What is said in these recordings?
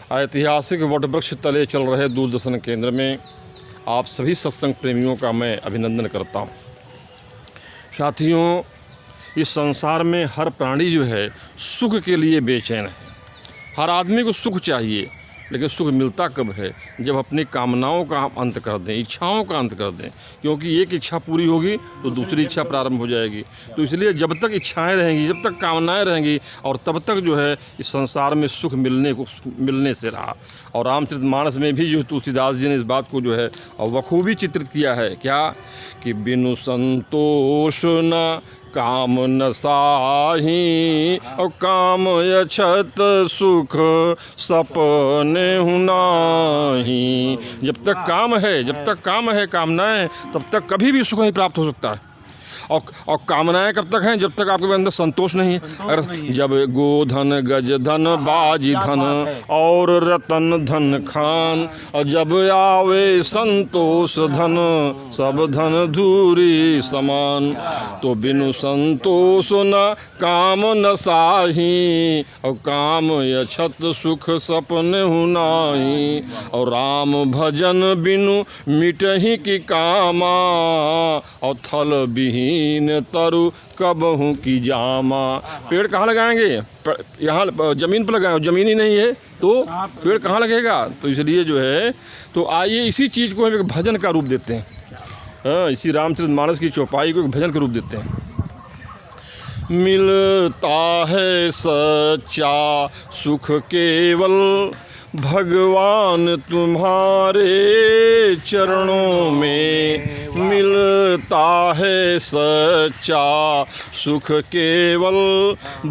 ऐतिहासिक वटवृक्ष तले चल रहे दूरदर्शन केंद्र में आप सभी सत्संग प्रेमियों का मैं अभिनंदन करता हूँ। साथियों, इस संसार में हर प्राणी जो है सुख के लिए बेचैन है। हर आदमी को सुख चाहिए, लेकिन सुख मिलता कब है? जब अपनी कामनाओं का अंत कर दें, इच्छाओं का अंत कर दें। क्योंकि एक इच्छा पूरी होगी तो दूसरी इच्छा प्रारंभ हो जाएगी। तो इसलिए जब तक इच्छाएं रहेंगी, जब तक कामनाएं रहेंगी, और तब तक जो है इस संसार में सुख मिलने से रहा। और रामचरितमानस में भी जो तुलसीदास जी ने इस बात को जो है और बखूबी चित्रित किया है, क्या कि बिनु संतोष न काम न साही, और काम अछत सुख सपने हुनाही। जब तक काम है कामनाएं, तब तक कभी भी सुख नहीं प्राप्त हो सकता है। और कामनाएं कब तक हैं? जब तक आपके अंदर संतोष नहीं है। अगर जब गोधन गज धन बाजी धन और रतन धन खान, और जब आवे संतोष धन सब धन धूरी समान, तो बिनु संतोष न काम न साही, और काम अछत सुख सपने हुनाही। और राम भजन बिनु मिटहि की कामा, और थल बिहीन तरु कबहू की जामा। पेड़ कहाँ लगाएंगे? यहाँ ज़मीन पर लगाएंगे, ज़मीन ही नहीं है तो पेड़ कहाँ लगेगा? तो इसलिए जो है, तो आइए इसी चीज़ को हम एक भजन का रूप देते हैं। हाँ, इसी रामचरितमानस की चौपाई को एक भजन का रूप देते हैं। मिलता है सच्चा सुख केवल भगवान तुम्हारे चरणों में, मिलता है सच्चा सुख केवल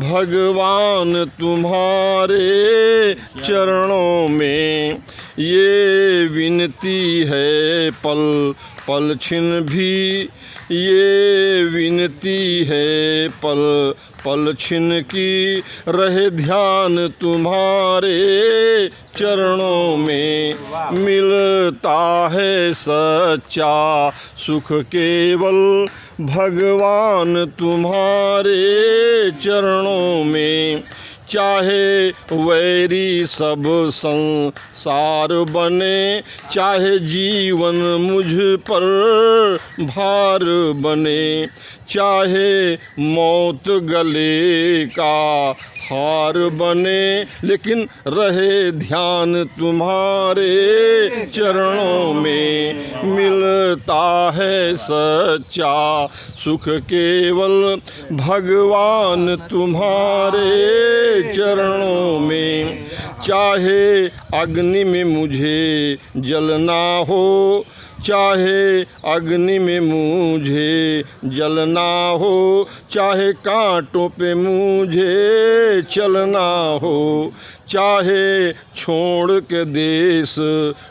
भगवान तुम्हारे चरणों में। ये विनती है पल पल छिन भी, ये विनती है पल पल छिन की, रहे ध्यान तुम्हारे चरणों में। मिलता है सच्चा सुख केवल भगवान तुम्हारे चरणों में। चाहे वैरी सब संसार बने, चाहे जीवन मुझ पर भार बने, चाहे मौत गले का हार बने, लेकिन रहे ध्यान तुम्हारे चरणों में। मिलता है सच्चा सुख केवल भगवान तुम्हारे चरणों में। चाहे अग्नि में मुझे जलना हो, चाहे अग्नि में मुझे जलना हो, चाहे कांटों पे मुझे चलना हो, चाहे छोड़ के देश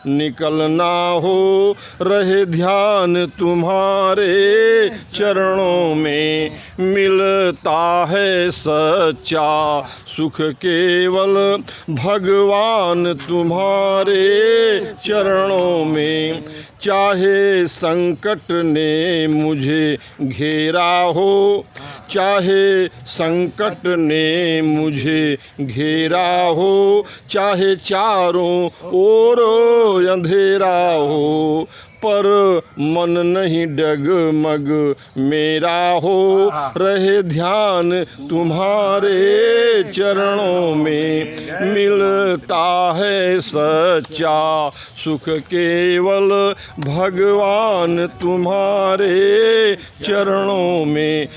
निकलना हो, रहे ध्यान तुम्हारे चरणों में। मिलता है सच्चा सुख केवल भगवान तुम्हारे चरणों में। चाहे संकट ने मुझे घेरा हो, चाहे संकट ने मुझे घेरा हो, चाहे चारों ओर अंधेरा हो, पर मन नहीं डगमग मेरा हो, रहे ध्यान तुम्हारे चरणों में। मिलता है सच्चा सुख केवल भगवान तुम्हारे चरणों में।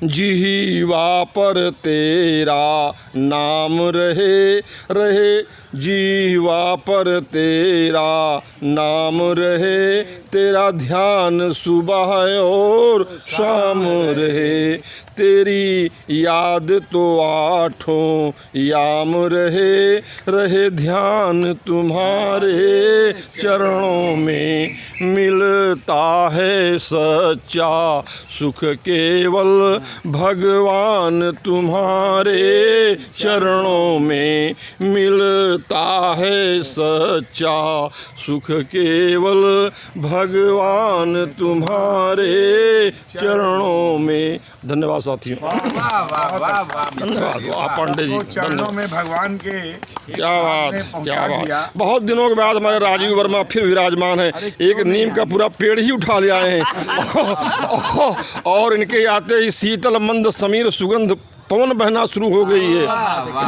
जीवा पर तेरा नाम रहे, रहे जीवा पर तेरा नाम रहे, तेरा ध्यान सुबह और शाम रहे, तेरी याद तो आठों याम रहे, रहे ध्यान तुम्हारे चरणों में। मिलता है सच्चा सुख केवल भगवान तुम्हारे चरणों में। मिलता है सच्चा सुख केवल भगवान तुम्हारे चरणों में। धन्यवाद साथियों। धन्यवाद पांडे जी, चरणों में भगवान के क्या बात, क्या बात। बहुत दिनों के बाद हमारे राजीव वर्मा फिर विराजमान है। एक नीम का पूरा पेड़ ही उठा ले आए हैं और इनके आते ही शीतल मंद समीर सुगंध पवन बहना शुरू हो गई है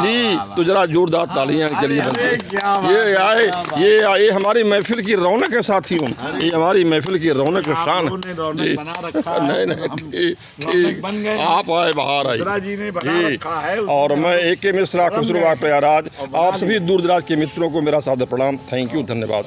जी। तो जरा जोरदार तालियां के लिए बनती। ये आए हमारी महफिल की रौनक है साथियों, ये हमारी महफिल की रौनक शान। नहीं, ठीक, आप आए बाहर आए। और मैं AK मिश्रा खुसरो प्रयागराज, आप सभी दूर दराज के मित्रों को मेरा सादर प्रणाम। थैंक यू, धन्यवाद।